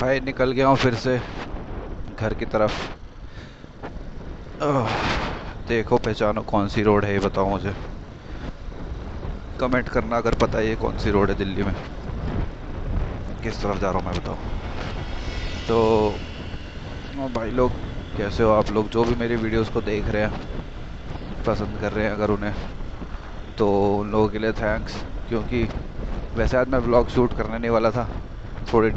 भाई निकल गया हूँ फिर से घर की तरफ। आह, देखो पहचानो कौन सी रोड है, ये बताओ मुझे। कमेंट करना अगर पता है ये कौन सी रोड है दिल्ली में। किस तरफ जा रहा हूँ मैं, बताओ। तो भाई लोग, कैसे हो आप लोग जो भी मेरी वीडियोस को देख रहे हैं, पसंद कर रहे हैं अगर उन्हें, तो उन लोगों के लिए थैंक्स। क्योंकि वैसे आज मैं व्लॉग शूट करने नहीं वाला था, थोड़ी